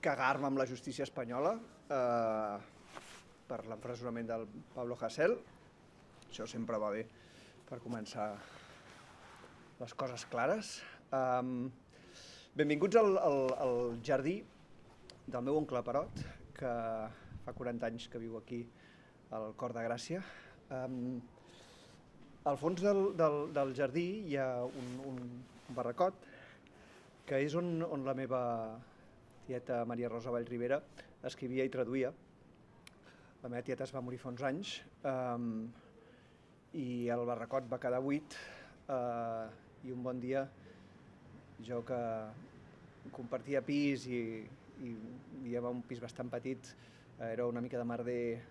cagar-me amb la justícia espanyola per l'empresonament del Pablo Hasél. Això sempre va bé per començar les coses clares. Benvinguts al jardí del meu oncle Perot, que fa 40 anys que viu aquí al Cor de Gràcia. Al fons del jardí hi ha un barracot, que és on la meva tieta Maria Rosa Vallribera escrivia i traduïa. La meva tieta es va morir fa uns anys i el barracot va quedar buit i un bon dia jo, que compartia pis i vivia en un pis bastant petit, era una mica de merder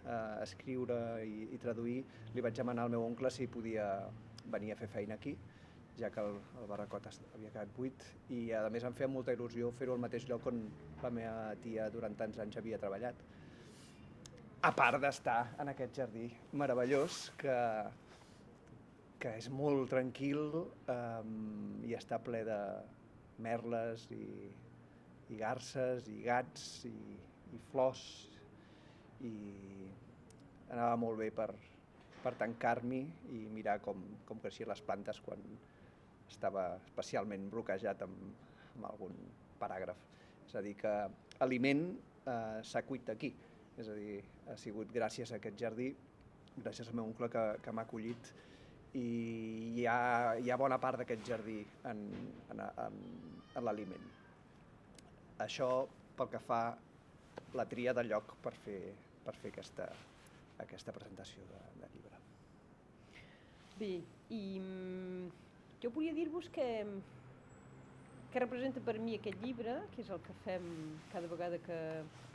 escriure i traduir, li vaig demanar al meu oncle si podia venir a fer feina aquí, ja que el barracot havia quedat buit, i a més em feia molta il·lusió fer-ho al mateix lloc on la meva tia durant tants anys havia treballat. A part d'estar en aquest jardí meravellós, que és molt tranquil i està ple de merles i garses i gats i flors, i anava molt bé per tancar-m'hi i mirar com creixien les plantes quan estava especialment bloquejat amb algun paràgraf. És a dir, que aliment s'ha cuit aquí. És a dir, ha sigut gràcies a aquest jardí, gràcies al meu oncle que m'ha acollit, i hi ha bona part d'aquest jardí en l'aliment. Això pel que fa la tria de lloc per fer aquesta presentació de llibre. Bé, i jo volia dir-vos que representa per mi aquest llibre, que és el que fem cada vegada que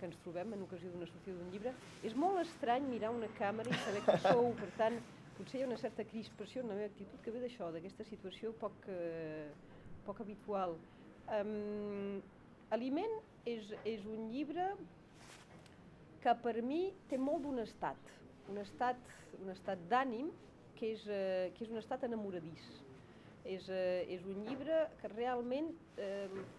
ens trobem en ocasió d'una sortida d'un llibre. És molt estrany mirar una càmera i saber que sou, per tant, potser hi ha una certa crispació en la meva actitud que ve d'això, d'aquesta situació poc habitual. Aliment és un llibre que per mi té molt d'un estat, un estat d'ànim que és un estat enamoradís. És un llibre que realment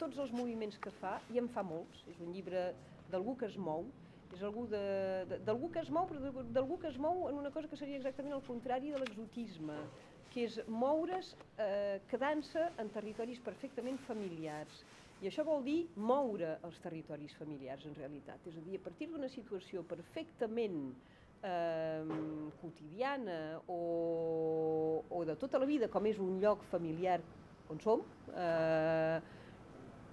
tots els moviments que fa, i en fa molts, és un llibre d'algú que es mou, és d'algú que es mou, però d'algú que es mou en una cosa que seria exactament el contrari de l'exotisme, que és moure's quedant-se en territoris perfectament familiars. I això vol dir moure els territoris familiars, en realitat. És a dir, a partir d'una situació perfectament quotidiana o de tota la vida, com és un lloc familiar on som,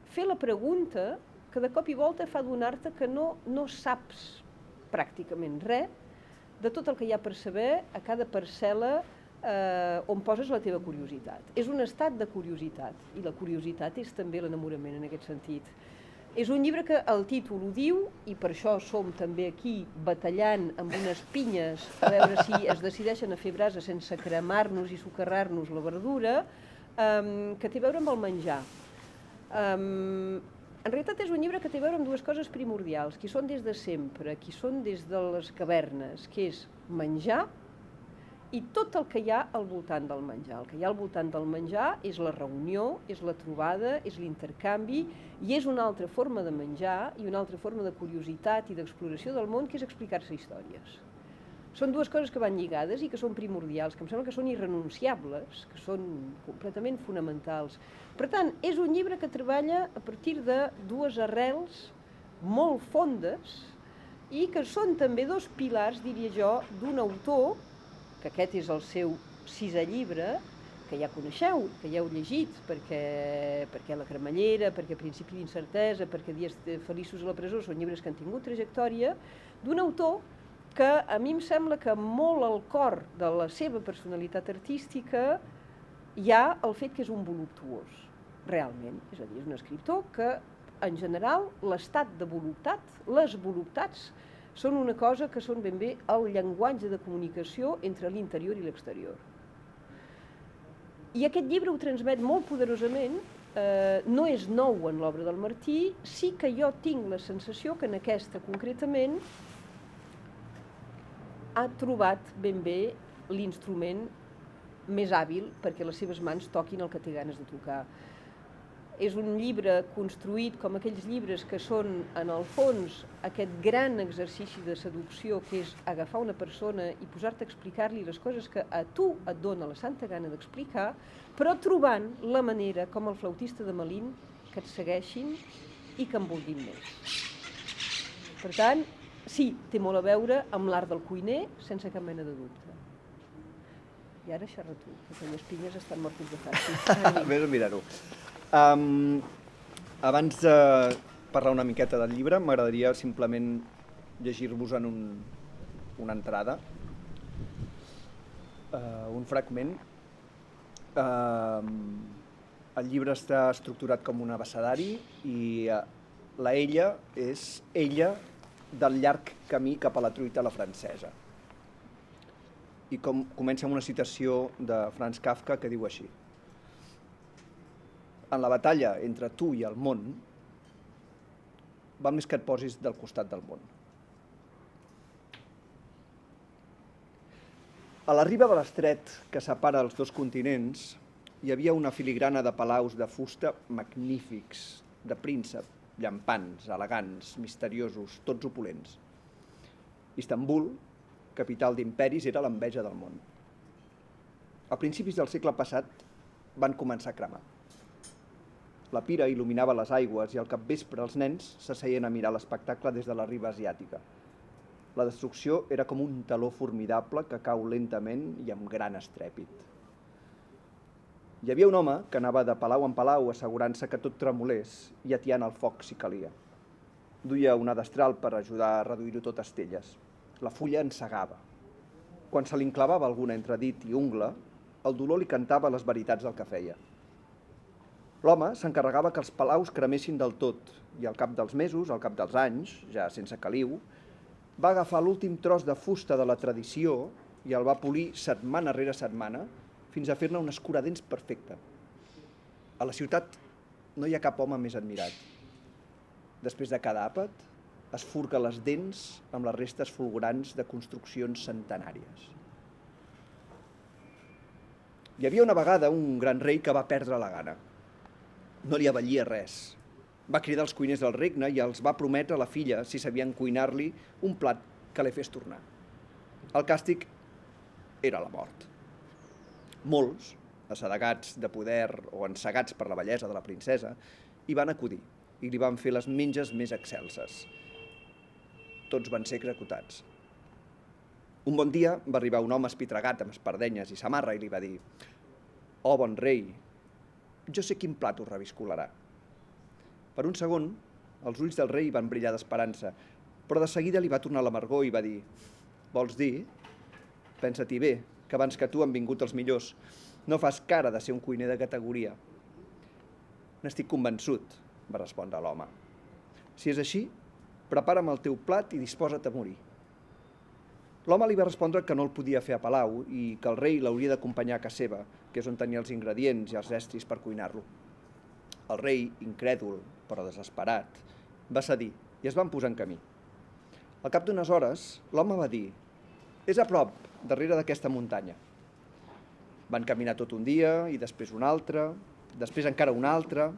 fer la pregunta que de cop i volta fa adonar-te que no saps pràcticament res de tot el que hi ha per saber a cada parcel·la on poses la teva curiositat. És un estat de curiositat, i la curiositat és també l'enamorament en aquest sentit. És un llibre que el títol ho diu, i per això som també aquí batallant amb unes pinyes a veure si es decideixen a fer brasa sense cremar-nos i socarrar-nos la verdura, que té a veure amb el menjar. En realitat és un llibre que té a veure amb dues coses primordials, que són des de sempre, que són des de les cavernes, que és menjar i tot el que hi ha al voltant del menjar. El que hi ha al voltant del menjar és la reunió, és la trobada, és l'intercanvi, i és una altra forma de menjar i una altra forma de curiositat i d'exploració del món, que és explicar-se històries. Són dues coses que van lligades i que són primordials, que em sembla que són irrenunciables, que són completament fonamentals. Per tant, és un llibre que treballa a partir de dues arrels molt fondes i que són també dos pilars, diria jo, d'un autor, que aquest és el seu 6è llibre, que ja coneixeu, que ja heu llegit, perquè La cremallera, perquè Principi d'incertesa, perquè Dies feliços a la presó, són llibres que han tingut trajectòria, d'un autor que a mi em sembla que molt al cor de la seva personalitat artística hi ha el fet que és un voluptuós, realment. És a dir, és un escriptor que, en general, l'estat de voluptat, les voluptats, són una cosa que són ben bé el llenguatge de comunicació entre l'interior i l'exterior. I aquest llibre ho transmet molt poderosament, no és nou en l'obra del Martí, sí que jo tinc la sensació que en aquesta concretament ha trobat ben bé l'instrument més hàbil perquè les seves mans toquin el que té ganes de tocar. és un llibre construït com aquells llibres que són, en el fons, aquest gran exercici de seducció, que és agafar una persona i posar-te a explicar-li les coses que a tu et dona la santa gana d'explicar, però trobant la manera, com el flautista de Malín, que et segueixin i que en vulguin més. Per tant, sí, té molt a veure amb l'art del cuiner, sense cap mena de dubte. I ara xerra tu, que aquelles pinyes estan mortes de fàcil. Vés a mirar-ho. Abans de parlar una miqueta del llibre, m'agradaria simplement llegir-vos en una entrada, un fragment. El llibre està estructurat com un abecedari i la ella és ella del llarg camí cap a la truita a la francesa. I comença amb una citació de Franz Kafka que diu així: en la batalla entre tu i el món, val més que et posis del costat del món. A la riba de l'estret que separa els dos continents hi havia una filigrana de palaus de fusta magnífics, de príncep, llampants, elegants, misteriosos, tots opulents. Istanbul, capital d'imperis, era l'enveja del món. A principis del segle passat van començar a cremar. La pira il·luminava les aigües i al capvespre els nens s'asseien a mirar l'espectacle des de la riba asiàtica. La destrucció era com un taló formidable que cau lentament i amb gran estrèpit. Hi havia un home que anava de palau en palau assegurant-se que tot tremolés i atiant el foc si calia. Duia una destral per ajudar a reduir-ho tot a estelles. La fulla ensegava. Quan se li enclavava alguna entre dit i ungla, el dolor li cantava les veritats del que feia. L'home s'encarregava que els palaus cremessin del tot i al cap dels mesos, al cap dels anys, ja sense caliu, va agafar l'últim tros de fusta de la tradició i el va polir setmana rere setmana fins a fer-ne un escuradents perfecte. A la ciutat no hi ha cap home més admirat. Després de cada àpat, es furga les dents amb les restes fulgurants de construccions centenàries. Hi havia una vegada un gran rei que va perdre la gana. No li avallia res. Va cridar els cuiners del regne i els va prometre a la filla si sabien cuinar-li un plat que li fes tornar. El càstig era la mort. Molts, assedegats de poder o ensegats per la bellesa de la princesa, hi van acudir i li van fer les menges més excelses. Tots van ser executats. Un bon dia va arribar un home espitregat amb espardenyes i samarra i li va dir: «Oh, bon rei, jo sé quin plat us reviscolarà». Per un segon, els ulls del rei van brillar d'esperança, però de seguida li va tornar l'amargor i va dir: «Vols dir? Pensa-t'hi bé, que abans que tu han vingut els millors. No fas cara de ser un cuiner de categoria». «N'estic convençut», va respondre l'home. «Si és així, prepara'm el teu plat i disposa't a morir». L'home li va respondre que no el podia fer a palau i que el rei l'hauria d'acompanyar a casa seva, que és on tenia els ingredients i els estris per cuinar-lo. El rei, incrèdul però desesperat, va cedir i es van posar en camí. Al cap d'unes hores, l'home va dir: «És a prop, darrere d'aquesta muntanya». Van caminar tot un dia i després un altre, després encara un altre.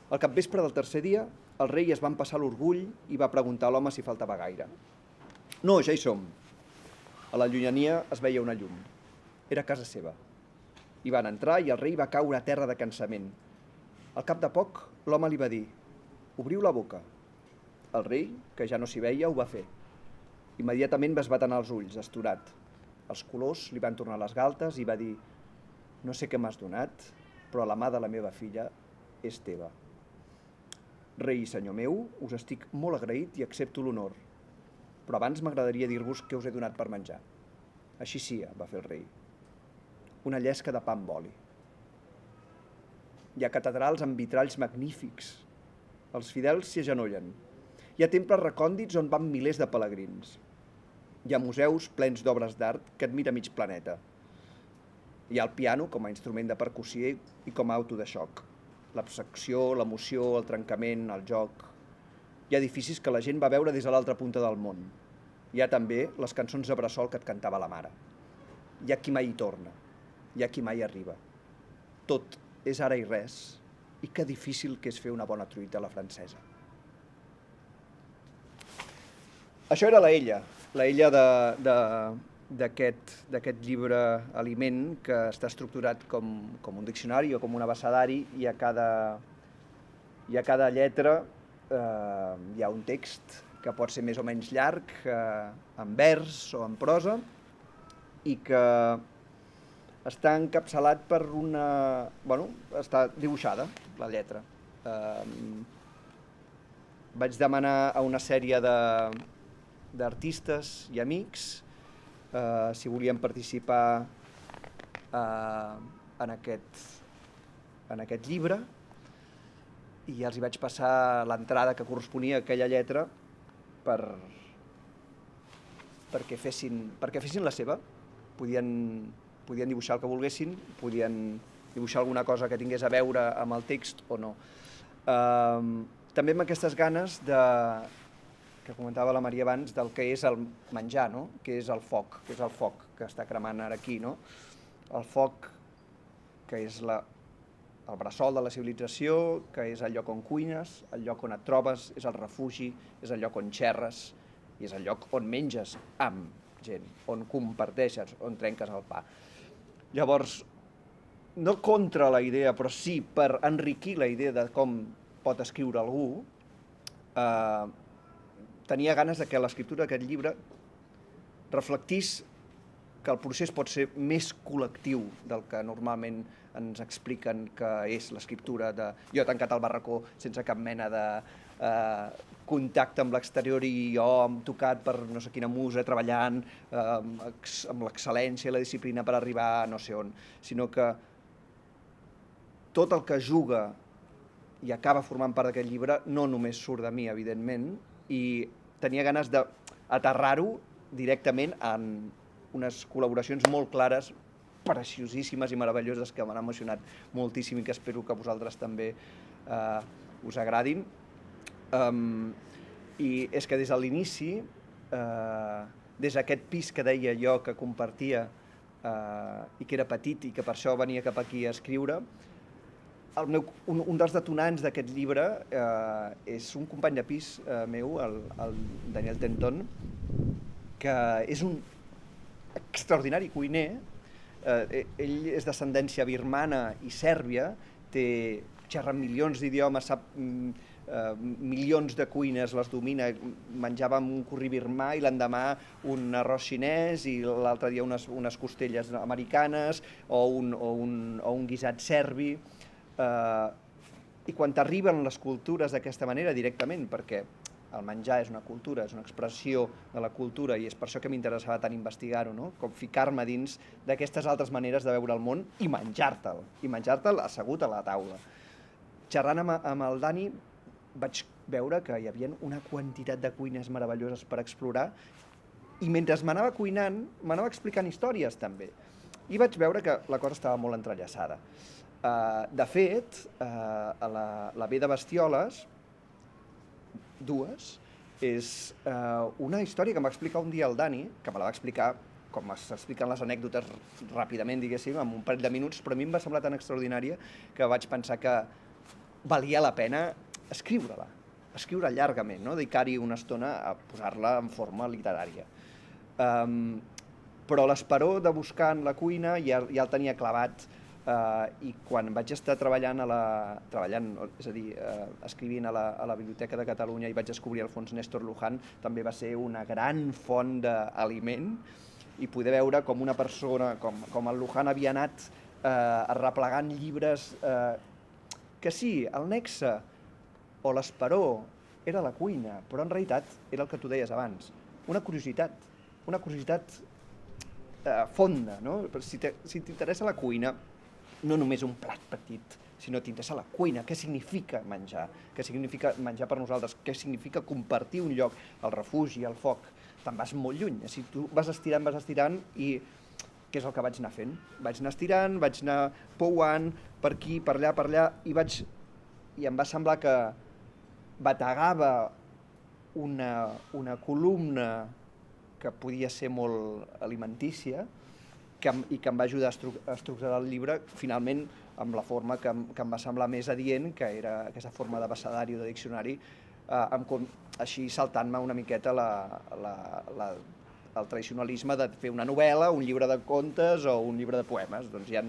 Al capvespre del tercer dia, el rei es va empassar l'orgull i va preguntar a l'home si faltava gaire. «No, ja hi som». A la llunyania es veia una llum. Era casa seva. Hi van entrar i el rei va caure a terra de cansament. Al cap de poc, l'home li va dir: «Obriu la boca». El rei, que ja no s'hi veia, ho va fer. Immediatament va esbatanar els ulls, astorat. Els colors li van tornar a les galtes i va dir: «No sé què m'has donat, però la mà de la meva filla és teva. Rei i senyor meu, us estic molt agraït i accepto l'honor. Però abans m'agradaria dir-vos què us he donat per menjar». «Així sia», va fer el rei. «Una llesca de pa amb oli». Hi ha catedrals amb vitralls magnífics. Els fidels s'hi agenollen. Hi ha temples recòndits on van milers de pelegrins. Hi ha museus plens d'obres d'art que admira mig planeta. Hi ha el piano com a instrument de percussió i com a auto de xoc. L'abstracció, l'emoció, el trencament, el joc. Hi ha edificis que la gent va veure des de l'altra punta del món. Hi ha també les cançons de bressol que et cantava la mare. Hi ha qui mai hi torna. Hi ha qui mai arriba. Tot és ara i res, i que difícil que és fer una bona truita a la francesa. Això era la ella d'aquest llibre Aliment, que està estructurat com un diccionari o com un abecedari, i a cada lletra hi ha un text que pot ser més o menys llarg, en vers o en prosa, i que està encapçalat per una... Bueno, està dibuixada, la lletra. Vaig demanar a una sèrie d'artistes i amics si volien participar en aquest llibre, i els hi vaig passar l'entrada que corresponia a aquella lletra perquè fessin la seva. Podien dibuixar el que volguessin, podien dibuixar alguna cosa que tingués a veure amb el text o no. També amb aquestes ganes que comentava la Maria abans, del que és el menjar, no? Que és el foc que està cremant ara aquí, no? El foc, que és el bressol de la civilització, que és el lloc on cuines, el lloc on et trobes, és el refugi, és el lloc on xerres, i és el lloc on menges amb gent, on comparteixes, on trenques el pa. Llavors, no contra la idea, però sí per enriquir la idea de com pot escriure algú, tenia ganes de que l'escriptura d'aquest llibre reflectís que el procés pot ser més col·lectiu del que normalment ens expliquen que és l'escriptura de jo tancat al barracó sense cap mena de contacte amb l'exterior i jo hem tocat per no sé quina musa treballant amb l'excel·lència i la disciplina per arribar a no sé on, sinó que tot el que juga i acaba formant part d'aquest llibre no només surt de mi, evidentment, i tenia ganes d'aterrar-ho directament en unes col·laboracions molt clares, preciosíssimes i meravelloses, que m'han emocionat moltíssim i que espero que a vosaltres també us agradin. I és que des de l'inici, des d'aquest pis que deia jo que compartia i que era petit i que per això venia cap aquí a escriure, un dels detonants d'aquest llibre és un company de pis meu, el Daniel Tenton, que és un extraordinari cuiner. Ell és d'ascendència birmana i sèrbia, xerra milions d'idiomes, sap milions de cuines, les domina. Menjàvem un curri birmà i l'endemà un arròs xinès i l'altre dia unes costelles americanes o un guisat serbi. I quan t'arriben les cultures d'aquesta manera directament, perquè el menjar és una cultura, és una expressió de la cultura, i és per això que m'interessava tant investigar-ho, no? Com ficar-me dins d'aquestes altres maneres de veure el món i menjar-te'l assegut a la taula. Xerrant amb el Dani vaig veure que hi havia una quantitat de cuines meravelloses per explorar, i mentre m'anava cuinant m'anava explicant històries també, i vaig veure que la cosa estava molt entrellaçada. De fet, a la B de Bestioles, dues, és una història que em va explicar un dia el Dani, que me la va explicar com s'expliquen les anècdotes ràpidament, diguéssim, en un parell de minuts, però a mi em va semblar tan extraordinària que vaig pensar que valia la pena escriure llargament, no? Dedicar-hi una estona a posar-la en forma literària. Però l'esperó de buscar en la cuina ja el tenia clavat, i quan vaig estar escrivint a la Biblioteca de Catalunya i vaig descobrir el fons Néstor Luján, també va ser una gran font d'aliment, i poder veure com una persona, com el Luján havia anat arreplegant llibres que sí, el nexe o l'esperó era la cuina, però en realitat era el que tu deies abans, una curiositat fonda, no? Si t'interessa la cuina, no només un plat petit, sinó t'interessa la cuina, què significa menjar per nosaltres, què significa compartir un lloc, el refugi, el foc, te'n vas molt lluny. Si tu vas estirant, i què és el que vaig anar fent? Vaig anar estirant, vaig anar pouant per aquí, per allà, i em va semblar que bategava una columna que podia ser molt alimentícia, i que em va ajudar a estructurar el llibre. Finalment, amb la forma que em va semblar més adient, que era aquesta forma d'abecedari o de diccionari, així saltant-me una miqueta el tradicionalisme de fer una novel·la, un llibre de contes o un llibre de poemes. Doncs hi ha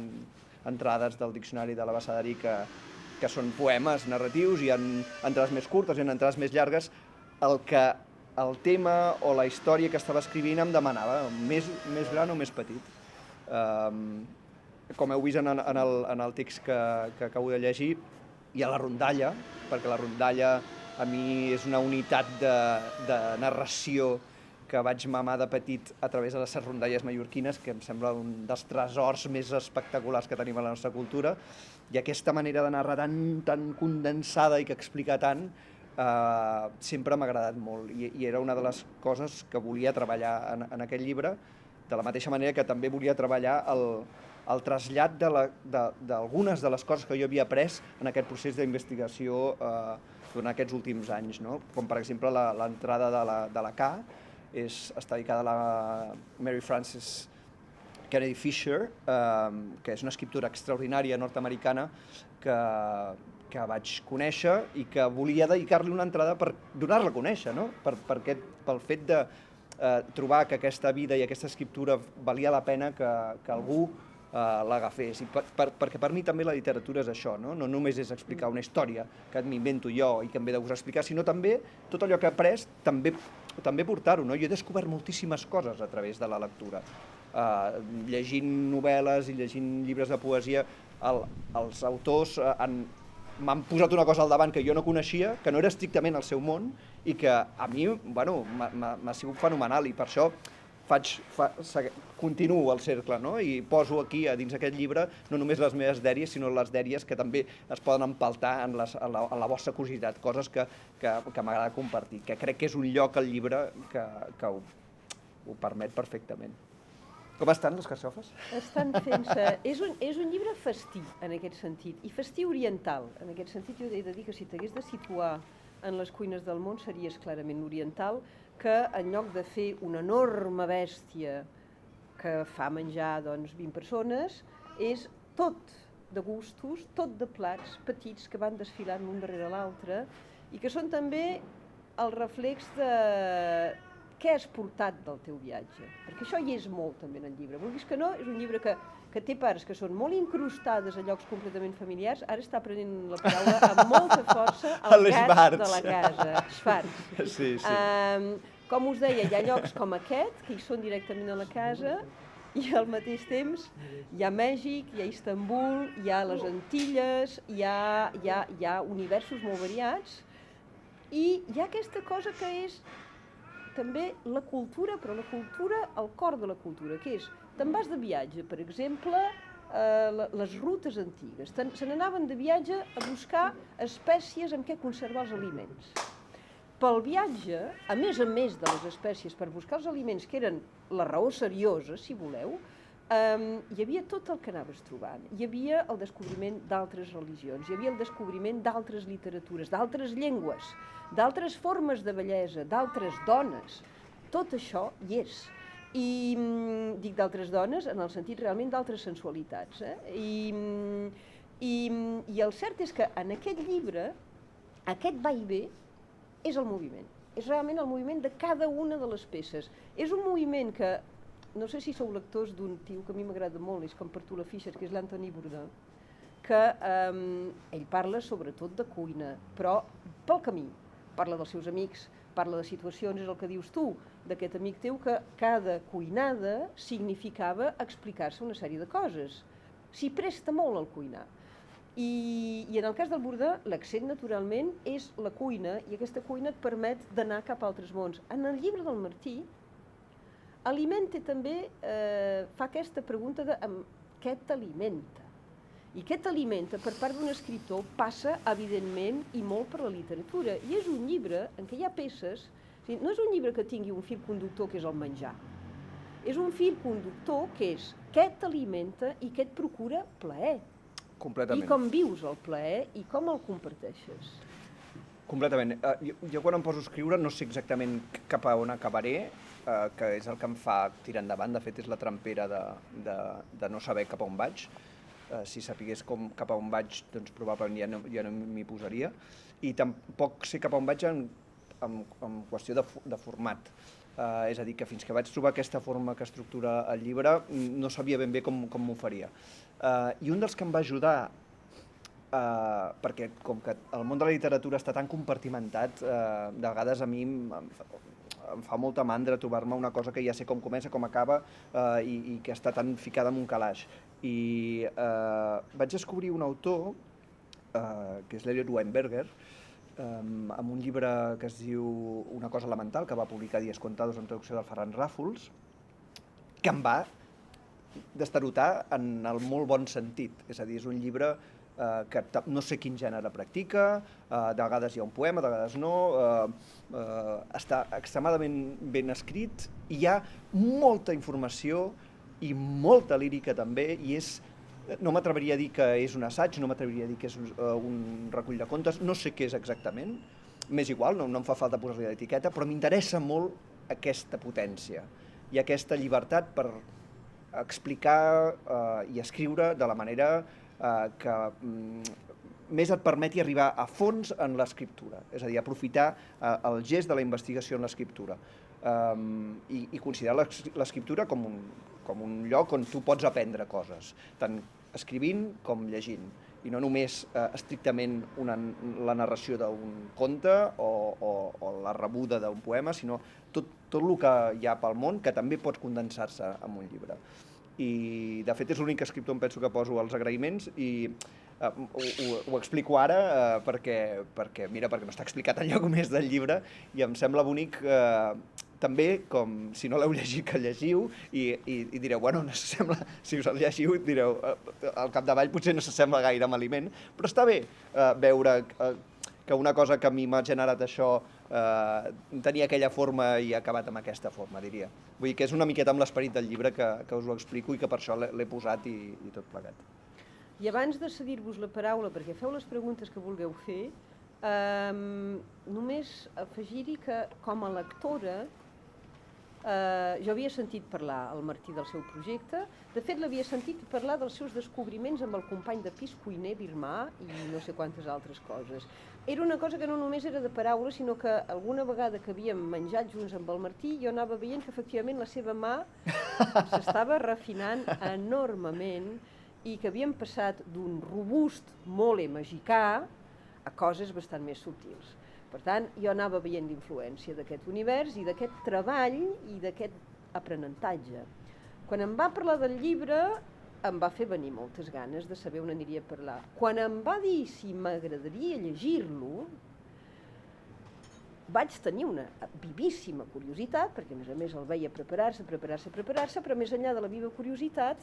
entrades del diccionari de l'abecedari que són poemes narratius, hi ha entrades més curtes, hi ha entrades més llargues. El tema o la història que estava escrivint em demanava, més gran o més petit. Com heu vist en el text que acabo de llegir, hi ha la rondalla, perquè la rondalla a mi és una unitat de narració que vaig mamar de petit a través de les rondalles mallorquines, que em sembla un dels tresors més espectaculars que tenim a la nostra cultura, i aquesta manera de narrar tan condensada i que explica tant, sempre m'ha agradat molt, i era una de les coses que volia treballar en aquest llibre, de la mateixa manera que també volia treballar el trasllat d'algunes de les coses que jo havia après en aquest procés d'investigació durant aquests últims anys, no? Com per exemple l'entrada de la K, està dedicada a la Mary Frances Kennedy Fisher, que és una escriptora extraordinària nord-americana que vaig conèixer i que volia dedicar-li una entrada per donar-la a conèixer, no? Pel fet de trobar que aquesta vida i aquesta escriptura valia la pena que algú l'agafés. Perquè per mi també la literatura és això, no? No només és explicar una història que m'invento jo i que em ve de gust explicar, sinó també tot allò que he après, també portar-ho, no? Jo he descobert moltíssimes coses a través de la lectura. Llegint novel·les i llegint llibres de poesia, els autors m'han posat una cosa al davant que jo no coneixia, que no era estrictament el seu món, i que a mi, bueno, m'ha sigut fenomenal, i per això continuo el cercle, no? I poso aquí, a dins aquest llibre, no només les meves dèries, sinó les dèries que també es poden empaltar en la vostra curiositat, coses que m'agrada compartir, que crec que és un lloc al llibre que ho permet perfectament. Com estan les carxofes? Estan fent-se... És un llibre festí, en aquest sentit, i festí oriental. En aquest sentit, jo he de dir que si t'hagués de situar en les cuines del món series clarament oriental, que en lloc de fer una enorme bèstia que fa menjar 20 persones, és tot de gustos, tot de plats petits que van desfilant l'un darrere l'altre i que són també el reflex de què has portat del teu viatge, perquè això hi és molt també en el llibre. Vulguis que no, és un llibre que té parts que són molt incrustades a llocs completament familiars. Ara està prenent la paraula amb molta força el gat de la casa, Schwarz. Sí. Com us deia, hi ha llocs com aquest, que hi són directament a la casa, i al mateix temps hi ha Mèxic, hi ha Istanbul, hi ha les Antilles, hi ha universos molt variats, i hi ha aquesta cosa que és també la cultura, però la cultura, el cor de la cultura, que és, te'n vas de viatge, per exemple, les rutes antigues, se n'anaven de viatge a buscar espècies amb què conservar els aliments. Pel viatge, a més de les espècies per buscar els aliments, que eren la raó seriosa, si voleu, hi havia tot el que anaves trobant. Hi havia el descobriment d'altres religions, hi havia el descobriment d'altres literatures, d'altres llengües, d'altres formes de bellesa, d'altres dones. Tot això hi és. I dic d'altres dones en el sentit realment d'altres sensualitats. I el cert és que en aquest llibre, aquest va i ve és el moviment. És realment el moviment de cada una de les peces. És un moviment que, no sé si sou lectors d'un tio que a mi m'agrada molt, és com per tu la Fischer, que és l'Anthony Bourdain, que ell parla sobretot de cuina, però pel camí. Parla dels seus amics, parla de situacions, és el que dius tu, d'aquest amic teu, que cada cuinada significava explicar-se una sèrie de coses. S'hi presta molt al cuinar. I en el cas del Bourdain, l'accent naturalment és la cuina, i aquesta cuina et permet d'anar cap a altres mons. En el llibre del Martí, Alimente també fa aquesta pregunta de què t'alimenta. I què t'alimenta per part d'un escriptor passa, evidentment, i molt per la literatura. I és un llibre en què hi ha peces, no és un llibre que tingui un fil conductor que és el menjar. És un fil conductor que és què t'alimenta i què et procura plaer. Completament. I com vius el plaer i com el comparteixes. Completament. Jo quan em poso a escriure no sé exactament cap a on acabaré, que és el que em fa tirar endavant. De fet, és la trampera de no saber cap a on vaig. si sapigués cap a on vaig, doncs probablement ja no m'hi posaria. I tampoc sé cap a on vaig en qüestió de format. És a dir, que fins que vaig trobar aquesta forma que estructura el llibre no sabia ben bé com m'ho faria. I un dels que em va ajudar, perquè com que el món de la literatura està tan compartimentat, de vegades a mi em fa molta mandra trobar-me una cosa que ja sé com comença, com acaba i que està tan ficada en un calaix. I vaig descobrir un autor, que és l'Elliot Weinberger, amb un llibre que es diu Una cosa elemental, que va publicar Días Contados en traducció del Ferran Ràfols, que em va destarotar en el molt bon sentit. És a dir, és un llibre que no sé quin gènere practica, de vegades hi ha un poema, de vegades no, està extremadament ben escrit, i hi ha molta informació i molta lírica també, i no m'atreviria a dir que és un assaig, no m'atreviria a dir que és un recull de contes, no sé què és exactament, m'és igual, no em fa falta posar-li l'etiqueta, però m'interessa molt aquesta potència i aquesta llibertat per explicar i escriure de la manera que més et permeti arribar a fons en l'escriptura, és a dir, aprofitar el gest de la investigació en l'escriptura i considerar l'escriptura com un lloc on tu pots aprendre coses, tant escrivint com llegint, i no només estrictament la narració d'un conte o la rebuda d'un poema, sinó tot el que hi ha pel món que també pot condensar-se en un llibre. I de fet és l'únic escriptor on penso que poso els agraïments i ho explico ara perquè no està explicat enlloc més del llibre i em sembla bonic també, com si no l'heu llegit, que llegiu i direu, bueno, no s'assembla, si us el llegiu direu, al capdavall potser no s'assembla gaire amb Aliment, però està bé veure que una cosa que a mi m'ha generat això tenia aquella forma i ha acabat amb aquesta forma, diria. Vull dir que és una miqueta amb l'esperit del llibre que us ho explico i que per això l'he posat i tot plegat. I abans de cedir-vos la paraula perquè feu les preguntes que vulgueu fer, només afegir-hi que com a lectora jo havia sentit parlar el Martí del seu projecte, de fet l'havia sentit parlar dels seus descobriments amb el company de pis cuiner birmà i no sé quantes altres coses. Era una cosa que no només era de paraula, sinó que alguna vegada que havíem menjat junts amb el Martí jo anava veient que efectivament la seva mà s'estava refinant enormement i que havíem passat d'un robust mole mexicà a coses bastant més subtils. Per tant, jo anava veient l'influència d'aquest univers i d'aquest treball i d'aquest aprenentatge. Quan em va parlar del llibre, em va fer venir moltes ganes de saber on aniria a parlar. Quan em va dir si m'agradaria llegir-lo, vaig tenir una vivíssima curiositat, perquè a més el veia preparar-se, però més enllà de la viva curiositat,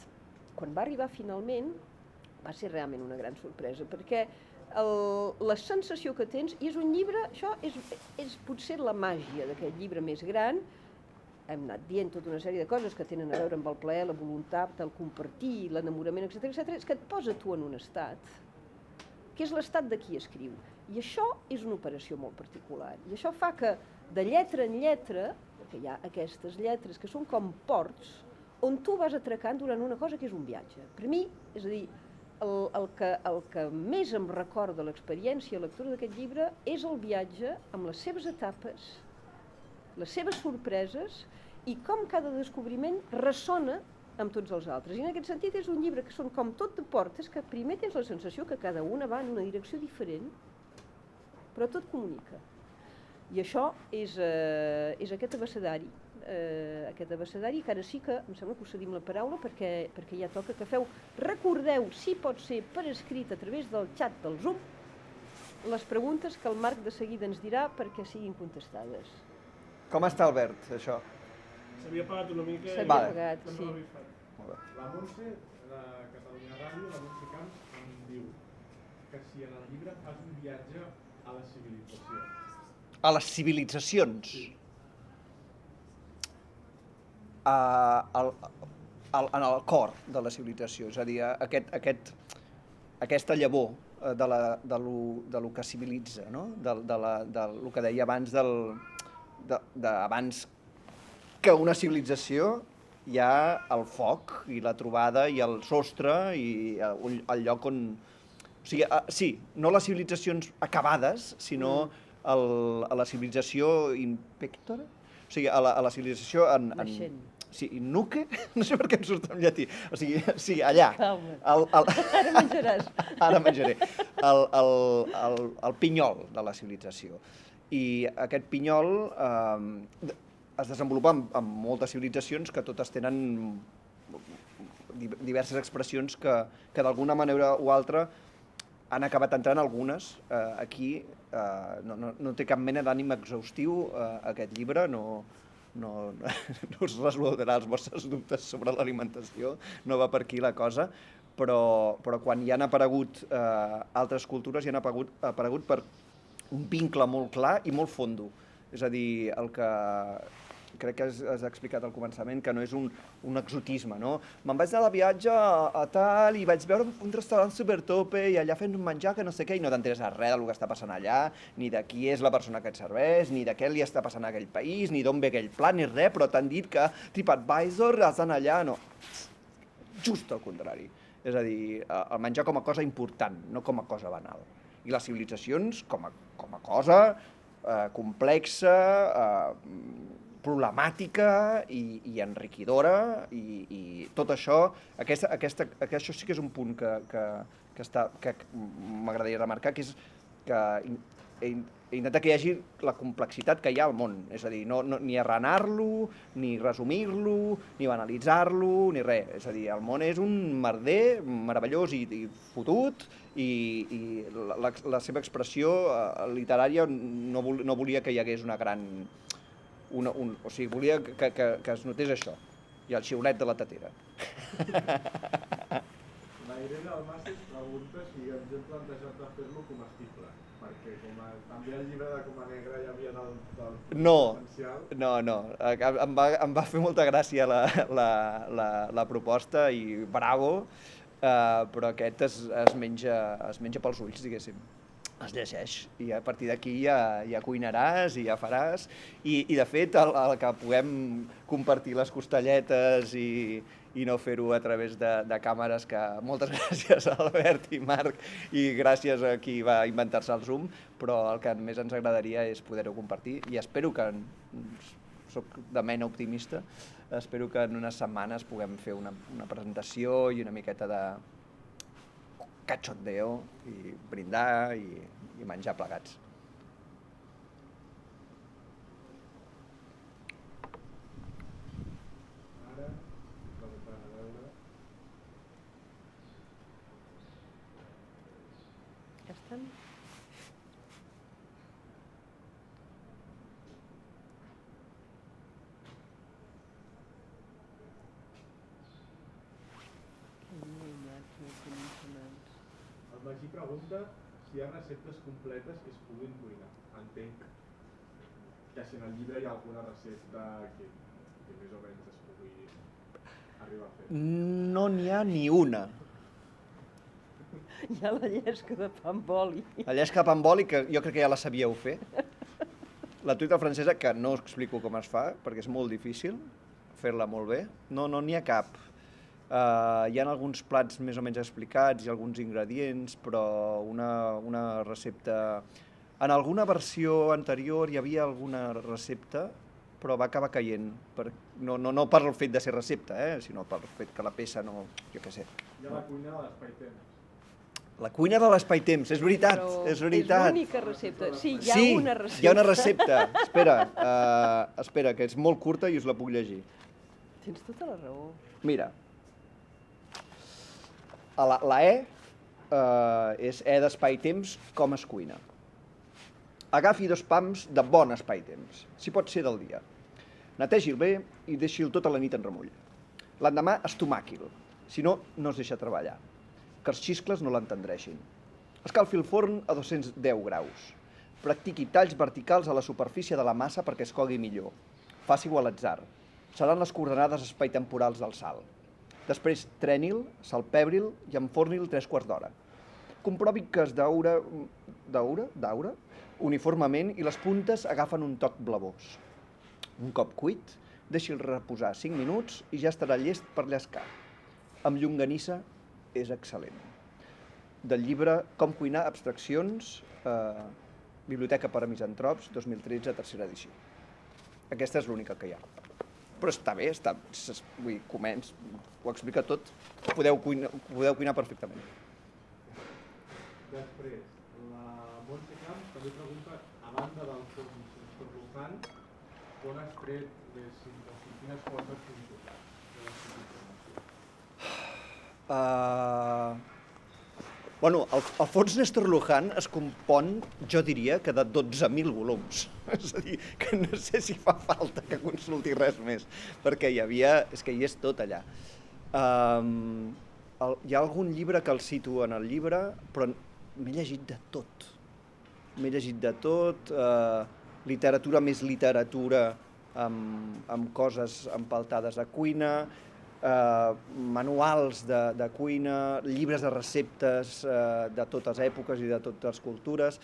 quan va arribar finalment, va ser realment una gran sorpresa, perquè la sensació que tens, i és un llibre, això és potser la màgia d'aquest llibre més gran, hem anat dient tota una sèrie de coses que tenen a veure amb el plaer, la voluntat, el compartir, l'enamorament, etc., és que et posa tu en un estat, que és l'estat de qui escriu. I això és una operació molt particular. I això fa que, de lletra en lletra, que hi ha aquestes lletres que són com ports, on tu vas atracant durant una cosa que és un viatge. Per mi, és a dir, el que més em recorda l'experiència i la lectura d'aquest llibre és el viatge amb les seves etapes, les seves sorpreses i com cada descobriment ressona amb tots els altres. I en aquest sentit és un llibre que són com tot de portes que primer tens la sensació que cada una va en una direcció diferent, però tot comunica. I això és aquest abecedari, que ara sí que em sembla que us cedim la paraula perquè ja toca que feu. Recordeu, si pot ser per escrit a través del xat del Zoom, les preguntes que el Marc de seguida ens dirà perquè siguin contestades. Com està, Albert, això? S'havia pagat una mica... S'havia pagat, sí. La Montse, de Catalunya Ràdio, la Montse Camps, em diu que si en el llibre fas un viatge a la civilització. A les civilitzacions? Sí. En el cor de la civilització, és a dir, aquesta llavor de lo que civilitza, no? Del que deia abans, abans que una civilització hi ha el foc i la trobada i el sostre i el lloc on... O sigui, sí, no les civilitzacions acabades, sinó a la civilització impectora? O sigui, a la civilització Naixent. Sí, nuque? No sé per què em surt en llatí. O sigui, sí, allà. Calma. Ara menjaràs. Ara menjaré. El pinyol de la civilització. I aquest pinyol es desenvolupa en moltes civilitzacions que totes tenen diverses expressions que d'alguna manera o altra han acabat entrant algunes aquí. No té cap mena d'ànim exhaustiu aquest llibre, no us resoldrà els vostres dubtes sobre l'alimentació, no va per aquí la cosa, però quan hi han aparegut altres cultures, hi han aparegut per un vincle molt clar i molt fondo. És a dir, el que crec que has explicat al començament, que no és un exotisme, no? Me'n vaig anar de viatge a tal i vaig veure un restaurant supertope i allà fent un menjar que no sé què i no t'enteres res del que està passant allà, ni de qui és la persona que et serveix, ni de què li està passant a aquell país, ni d'on ve aquell plat, ni res, però t'han dit que TripAdvisor has d'anar allà, no. Just al contrari. És a dir, el menjar com a cosa important, no com a cosa banal. I les civilitzacions com a cosa complexa, problemàtica i enriquidora, i tot això, això sí que és un punt que m'agradaria remarcar, que és que intentar que hi hagi la complexitat que hi ha al món, és a dir, ni arranar-lo, ni resumir-lo, ni banalitzar-lo, ni res. És a dir, el món és un merder meravellós i fotut, i la seva expressió literària no volia que hi hagués una gran... O sigui, volia que es notés això, i el xiulet de la tetera. La Irene Almases pregunta si ens hem plantejat de fer-lo comestible, perquè també al llibre de Coma Negra hi havia el potencial. No. Em va fer molta gràcia la proposta i bravo, però aquest es menja pels ulls, diguéssim. Es llegeix, i a partir d'aquí ja cuinaràs i ja faràs, i de fet el que puguem compartir les costelletes i no fer-ho a través de càmeres, que moltes gràcies a Albert i Marc i gràcies a qui va inventar-se el Zoom, però el que més ens agradaria és poder-ho compartir, i espero que, soc de mena optimista, espero que en unes setmanes puguem fer una presentació i una miqueta de cachondeo i brindar i menjar plegats. Ara, preguntant a veure... Ja estan? El Magí pregunta si hi ha receptes completes que es puguin cuinar. Entenc que si en el llibre hi ha alguna recepta que més o menys es pugui arribar a fer. No n'hi ha ni una. Hi ha la llesca de pa amb oli. La llesca de pa amb oli, que jo crec que ja la sabíeu fer. La truita francesa, que no us explico com es fa, perquè és molt difícil fer-la molt bé. No n'hi ha cap. Hi ha alguns plats més o menys explicats i alguns ingredients, però una recepta... En alguna versió anterior hi havia alguna recepta, però va acabar caient. No per el fet de ser recepta, sinó per el fet que la peça no... Jo què sé. Hi ha la cuina de l'espai-temps. La cuina de l'espai-temps, és veritat, Però és veritat. és l'única recepta. Sí, hi ha una recepta. Sí, hi ha una recepta. Espera, que és molt curta i us la puc llegir. Tens tota la raó. Mira, la E és E d'espai-temps, com es cuina. Agafi 2 pams de bon espai-temps, si pot ser del dia. Netegi'l bé i deixi'l tota la nit en remull. L'endemà estomaqui'l, si no, no es deixa treballar. Que els xiscles no l'entendreixin. Escalfi el forn a 210 graus. Practiqui talls verticals a la superfície de la massa perquè es cogui millor. Faci-ho a l'atzar. Seran les coordenades espai-temporals del sal. Després treni'l, salpebri'l i enforni'l 3/4 d'hora. Comprovi que es daura uniformement i les puntes agafen un toc blavós. Un cop cuit, deixi'l reposar 5 minuts i ja estarà llest per llescar. Amb llonganissa és excel·lent. Del llibre Com cuinar abstraccions, Biblioteca per a Misantrops, 2013, tercera edició. Aquesta és l'única que hi ha. Però està bé, vull dir, ho explica tot, podeu cuinar perfectament. Després, la Montse Camps també pregunta, a banda del fons Estorluján, on has tret les quines coses has publicat? Bueno, el fons Néstor Luján es compon, jo diria, que de 12.000 volums. És a dir, que no sé si fa falta que consulti res més, perquè és que hi és tot allà. Hi ha algun llibre que el cito en el llibre, però m'he llegit de tot. M'he llegit de tot, literatura més literatura, amb coses empaltades a cuina, manuals de cuina, llibres de receptes de totes èpoques i de totes les cultures.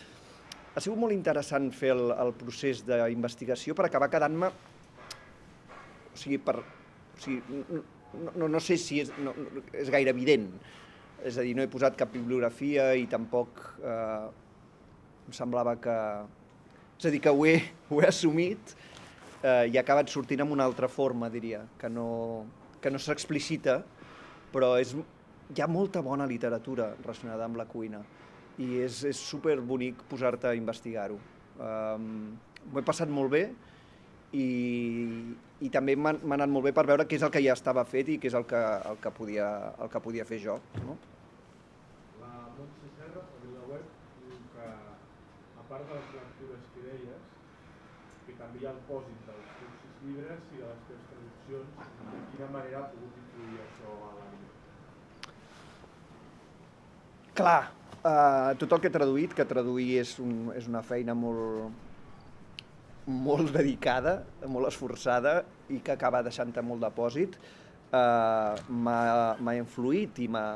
Ha sigut molt interessant fer el procés d'investigació per acabar quedant-me... no sé si és gaire evident. És a dir, no he posat cap bibliografia i tampoc em semblava que... És a dir, que ho he assumit i ha acabat sortint amb una altra forma, diria, que no s'explicita, però hi ha molta bona literatura relacionada amb la cuina i és superbonic posar-te a investigar-ho. M'ho he passat molt bé i també m'ha anat molt bé per veure què és el que ja estava fet i què és el que podia fer jo. No? La Montse Serra, a VilaWeb, diu que, a part de les lectures que deies, que també hi ha el pòsit dels teus 6 llibres i de les teves traduccions, de quina manera ha pogut influir això a la vida? Clar, tot el que he traduït, que traduir és una feina molt dedicada, molt esforçada i que acaba deixant-te molt depòsit, m'ha influït i m'ha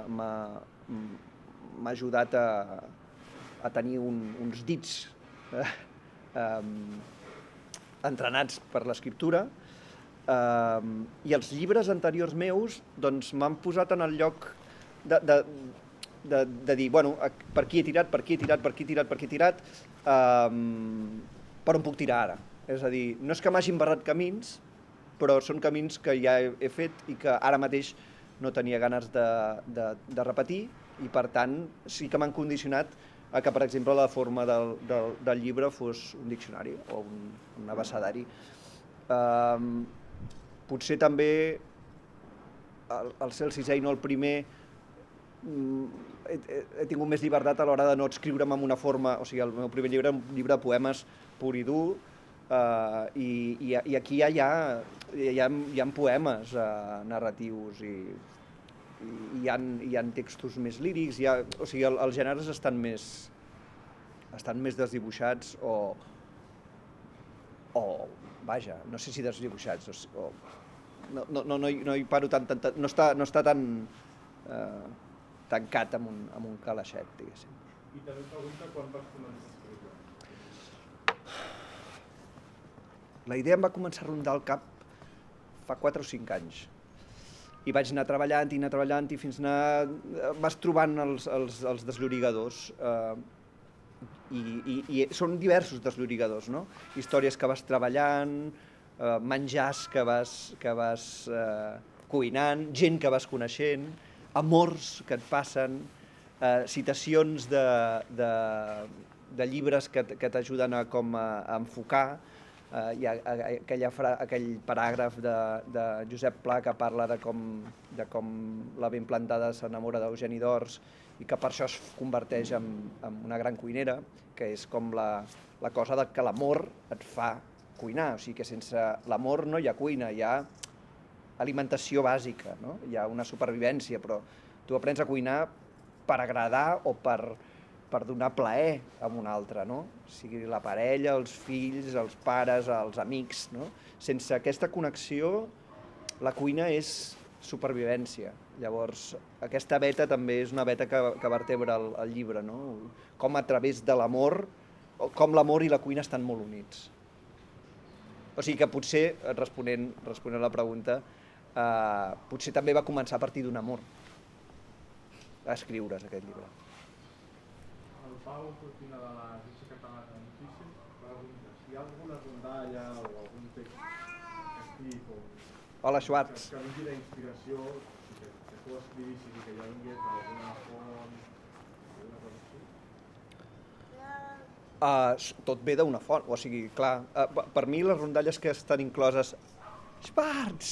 ajudat a tenir uns dits entrenats per l'escriptura, i els llibres anteriors meus doncs, m'han posat en el lloc de dir, bueno, per aquí he tirat, per on puc tirar ara? És a dir, no és que m'hagin barrat camins, però són camins que ja he fet i que ara mateix no tenia ganes de repetir i, per tant, sí que m'han condicionat a que, per exemple, la forma del llibre fos un diccionari o un abecedari. Potser també, al ser el sisè i no el primer, he tingut més llibertat a l'hora de no escriure'm en una forma... O sigui, el meu primer llibre era un llibre de poemes pur i dur, i aquí ja hi ha poemes narratius i hi ha textos més lírics, o sigui, els gèneres estan més desdibuixats o vaja, no sé si desdibuixats, no hi paro tant, no està tan tancat amb un calaixet, diguéssim. I també pregunta quan vas començar a escriure. La idea em va començar a rondar al cap fa 4 o 5 anys. I vaig anar treballant i fins vas trobant els desllorigadors. I són diversos desllorigadors, no? Històries que vas treballant, menjars que vas cuinant, gent que vas coneixent, amors que et passen, citacions de llibres que t'ajuden a enfocar. Hi ha aquell paràgraf de Josep Pla que parla de com la ben plantada s'enamora d'Eugeni d'Ors i que per això es converteix en una gran cuinera, que és com la cosa que l'amor et fa cuinar. O sigui que sense l'amor no hi ha cuina, hi ha alimentació bàsica, no? Hi ha una supervivència, però tu aprens a cuinar per agradar o per donar plaer a un altre, no? O sigui, la parella, els fills, els pares, els amics, no? Sense aquesta connexió, la cuina és supervivència. Llavors, aquesta veta també és una veta que vertebra el llibre, no? Com a través de l'amor, com l'amor i la cuina estan molt units. O sigui que potser, responent a la pregunta, potser també va començar a partir d'un amor a escriure's aquest llibre. El Pau Cortina de l'Agència Catalana de Notícies pregunta si hi ha alguna rondalla o algun text escrit Hola, Schwartz. que vingui d'inspiració, que tu escrivissis i que ja vingués d'alguna font, alguna cosa així? Tot ve d'una font, o sigui, clar, per mi les rondalles que estan incloses... Schwartz!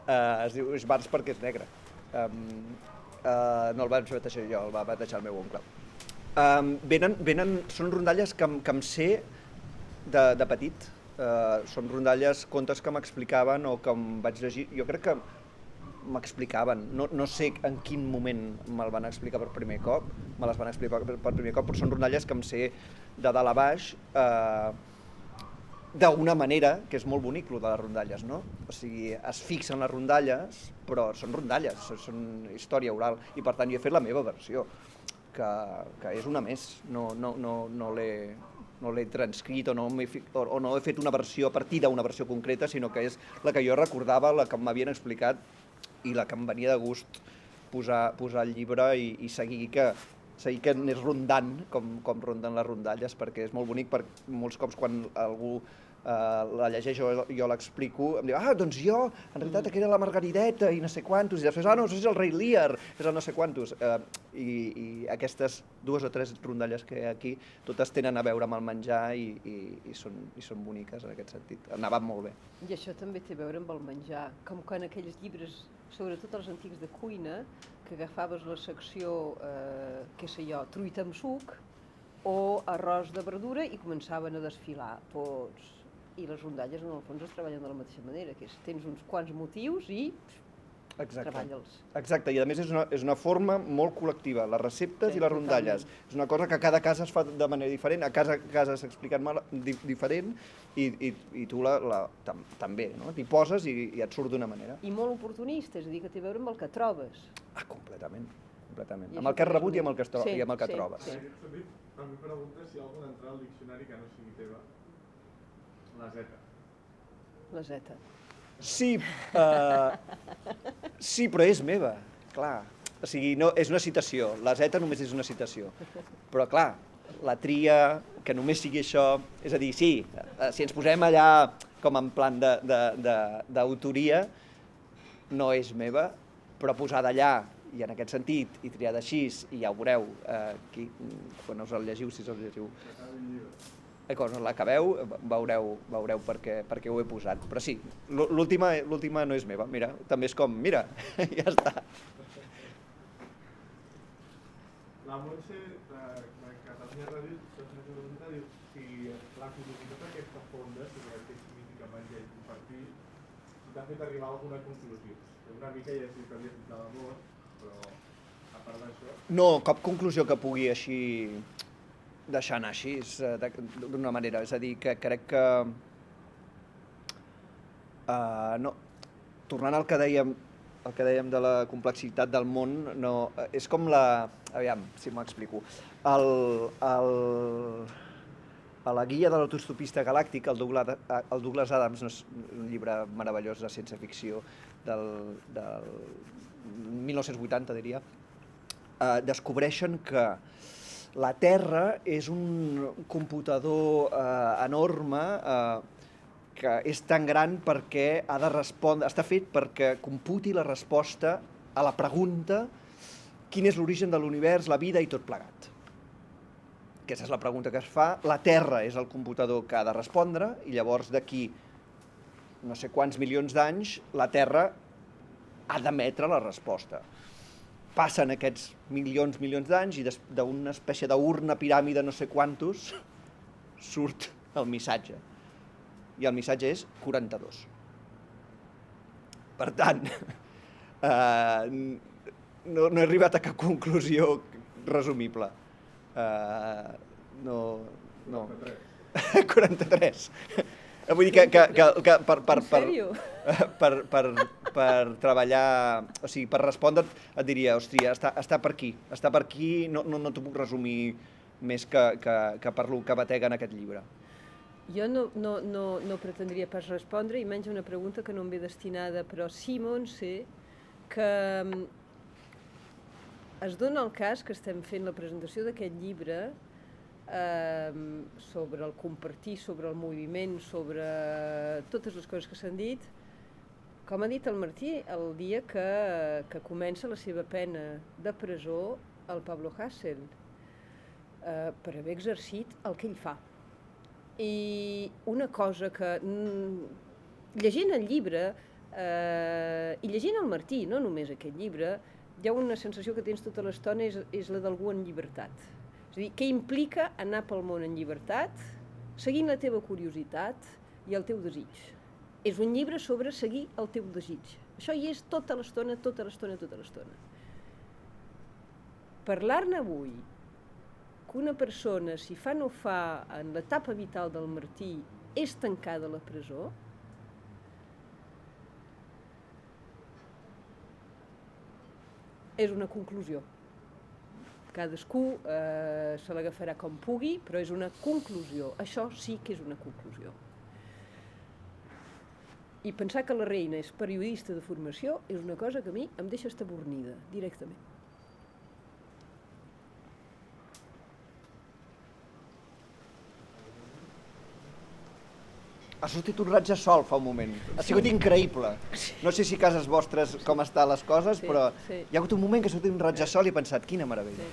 Es diu Schwartz perquè és negre. No el vaig batejar jo, el va batejar el meu oncle. Són rondalles que em sé de petit. Són rondalles, contes que m'explicaven o que em vaig llegir. Jo crec que m'explicaven. No sé en quin moment me'l van explicar per primer cop, me les van explicar per primer cop, però són rondalles que em sé de dalt a baix d'una manera, que és molt bonic, el de les rondalles, no? O sigui, es fixen les rondalles, però són rondalles, són història oral, i per tant jo he fet la meva versió, que és una més, no l'he transcrit o no he fet una versió a partir d'una versió concreta, sinó que és la que jo recordava, la que m'havien explicat i la que em venia de gust posar al llibre i seguir que anés rondant com ronden les rondalles, perquè és molt bonic, perquè molts cops quan algú la llegeix o jo l'explico, em diu, doncs jo, en realitat, aquella era la Margarideta i no sé quantos, i després, no, això és el rei Lear, és el no sé quantos. I aquestes 2 o 3 rondalles que hi ha aquí, totes tenen a veure amb el menjar i són boniques en aquest sentit. Anaven molt bé. I això també té a veure amb el menjar, com quan aquells llibres, sobretot els antics de cuina, que agafaves la secció, què sé jo, truita amb suc o arròs de verdura i començaven a desfilar tots. I les rondalles, en el fons, es treballen de la mateixa manera, que és, tens uns quants motius i treballa'ls. Exacte, i a més és una forma molt col·lectiva, les receptes i les rondalles. És una cosa que a cada casa es fa de manera diferent, a casa s'expliquen diferent i tu també, no? T'hi poses i et surt d'una manera. I molt oportunista, és a dir, que té a veure amb el que trobes. Completament. Amb el que has rebut i amb el que trobes. En aquest sentit, també pregunta si hi ha alguna entrada al diccionari que no sigui teva. La zeta. La zeta. Sí, però és meva, clar. O sigui, és una citació, la zeta només és una citació. Però clar, la tria, que només sigui això, és a dir, sí, si ens posem allà com en plan d'autoria, no és meva, però posada allà, i en aquest sentit, i triada així, i ja ho veureu, quan us el llegiu, si us el llegiu, quan l'acabeu, veureu per què ho he posat. Però sí, l'última no és meva, mira, també és com, mira, ja està. La Montse, de Catalunya Ràdio, diu si la curiositat d'aquesta fonda sobre què significa menjar i compartir, si t'ha fet arribar a alguna conclusió. Una mica ja sé que havies dit de l'amor, però a part d'això... No, cap conclusió que pugui així deixar anar així, d'una manera. És a dir, que crec que... Tornant al que dèiem de la complexitat del món, és com la... Aviam, si m'explico. A la guia de l'autostopista galàctic, el Douglas Adams, un llibre meravellós de ciència-ficció del 1980, diria, descobreixen que la Terra és un computador enorme que és tan gran perquè ha de respondre, està fet perquè computi la resposta a la pregunta quin és l'origen de l'univers, la vida i tot plegat. Aquesta és la pregunta que es fa. La Terra és el computador que ha de respondre i llavors d'aquí no sé quants milions d'anys la Terra ha d'emetre la resposta. Passen aquests milions d'anys i d'una espècie d'urna, piràmide, no sé quantos, surt el missatge. I el missatge és 42. Per tant, no he arribat a cap conclusió resumible. No. 43. Vull dir que per treballar, o sigui, per respondre, et diria, hòstia, està per aquí, no t'ho puc resumir més que per lo que batega en aquest llibre. Jo no pretendria pas respondre, i menys una pregunta que no em ve destinada, però sí, Montse, que es dona el cas que estem fent la presentació d'aquest llibre sobre el compartir, sobre el moviment, sobre totes les coses que s'han dit, com ha dit el Martí, el dia que comença la seva pena de presó el Pablo Hasél, per haver exercit el que ell fa. I una cosa que, llegint el llibre i llegint el Martí, no només aquest llibre, hi ha una sensació que tens tota l'estona, és la d'algú en llibertat. És a dir, què implica anar pel món en llibertat, seguint la teva curiositat i el teu desig. És un llibre sobre seguir el teu desig. Això hi és tota l'estona, tota l'estona, tota l'estona. Parlar-ne avui, que una persona, si fa no fa, en l'etapa vital del Martí, és tancada a la presó, és una conclusió. Cadascú se l'agafarà com pugui, però és una conclusió. Això sí que és una conclusió. I pensar que la reina és periodista de formació és una cosa que a mi em deixa estabornida, directament. Ha sortit un raig de sol fa un moment. Ha sigut increïble. No sé si a cases vostres com estan les coses, però hi ha hagut un moment que ha sortit un raig de sol i he pensat, quina meravella.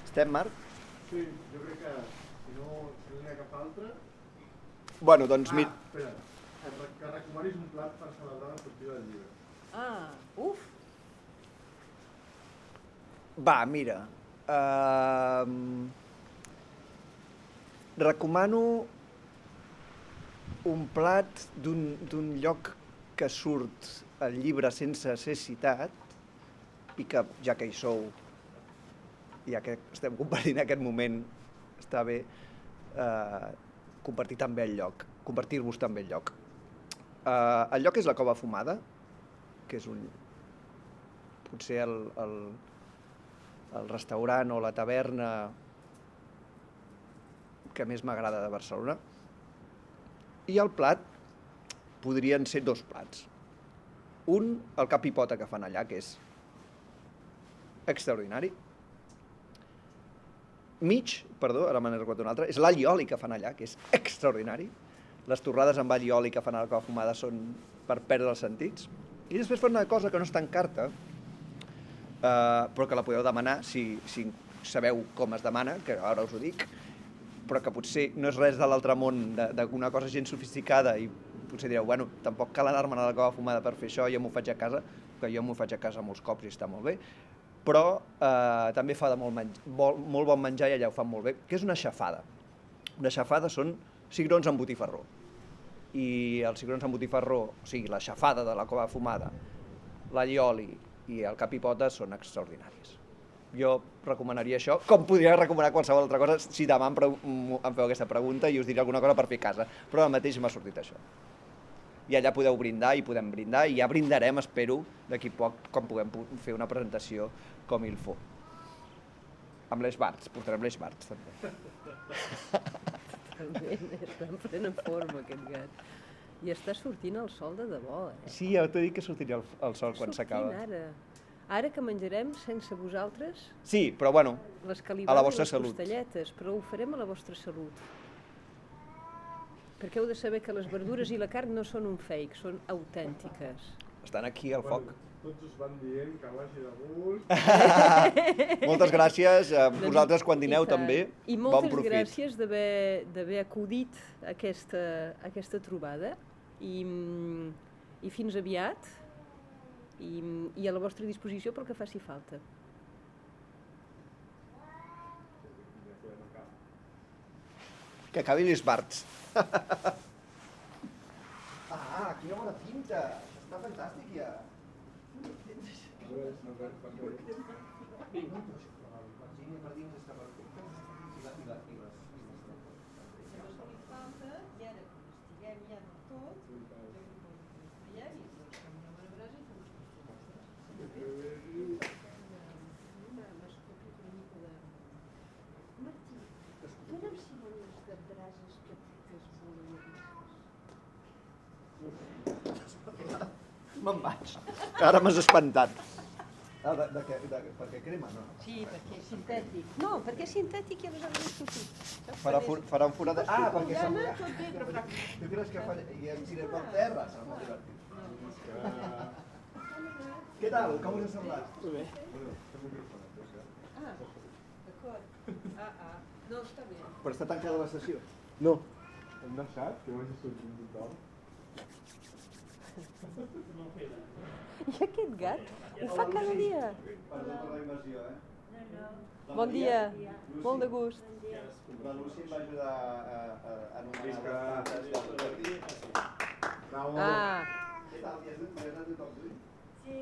Estem, Marc? Sí, jo crec que si no n'hi ha cap altre... Bueno, doncs... Espera, que recomanis un plat per celebrar la sortida del llibre. Uf! Va, mira... Recomano un plat d'un lloc que surt al llibre sense ser citat i que, ja que hi sou, ja que estem compartint aquest moment, està bé compartir també el lloc, compartir-vos també el lloc. El lloc és la Cova Fumada, que és potser el restaurant o la taverna que més m'agrada de Barcelona. I el plat podrien ser dos plats. Un, el cap i pota que fan allà, que és extraordinari. Ara me n'he recordat un altre, és l'all i oli que fan allà, que és extraordinari. Les torrades amb all i oli que fan a la Cova Fumada són per perdre els sentits. I després fan una cosa que no està en carta, però que la podeu demanar si sabeu com es demana, que ara us ho dic, però que potser no és res de l'altre món, d'una cosa gens sofisticada, i potser direu, bueno, tampoc cal anar-me'n a la Cova Fumada per fer això, jo m'ho faig a casa, que jo m'ho faig a casa molts cops i està molt bé, però també fa de molt bon menjar i allà ho fan molt bé, que és una xafada. Una xafada són cigrons amb botifarró. I els cigrons amb botifarró, o sigui, la xafada de la Cova Fumada, l'all i oli i el cap i pota són extraordinaris. Jo recomanaria això, com podria recomanar qualsevol altra cosa si demà em feu aquesta pregunta i us diré alguna cosa per fer a casa, però ara mateix m'ha sortit això. I allà podeu brindar i podem brindar, i ja brindarem, espero, d'aquí poc, quan puguem fer una presentació com il faut. Amb les Barts, portarem les Barts, també. També està en plena forma, aquest gat. I està sortint el sol de debò, eh? Sí, ja t'he dit que sortiria el sol quan s'acaba. Ara que menjarem sense vosaltres... Sí, però bueno, a la vostra salut. Les costelletes, però ho farem a la vostra salut. Perquè heu de saber que les verdures i la carn no són un fake, són autèntiques. Estan aquí al foc. Tots us van dient que vagi de gust. Moltes gràcies a vosaltres quan dineu també. I moltes gràcies d'haver acudit a aquesta trobada. I fins aviat. I a la vostra disposició pel que faci falta. Que acabin les Barts. Quina bona pinta! Està fantàstic, ja. Martí, Simones de brases petites voladisses. Me'n vaig. Ara m'has espantat. Per què crema, no? Sí, perquè és sintètic. No, perquè és sintètic i aleshores és profit. Farà un forat... Ah, perquè s'ha... Tot bé, però clar. Tu creus que i em tiré per terra? Serà molt divertit. Què tal? Com us ha semblat? Molt bé. Ah, d'acord. No, està bé. Però està tancada la sessió. No. Hem deixat que no hagi sortit tothom. I aquest gat ho fa cada dia. Perdó per la invasió, eh? Bon dia, molt de gust. La Lucy em va ajudar a anomenar les plantes del jardí. Bravo. Ah, Què tal? Ja has anat de tot, Sí.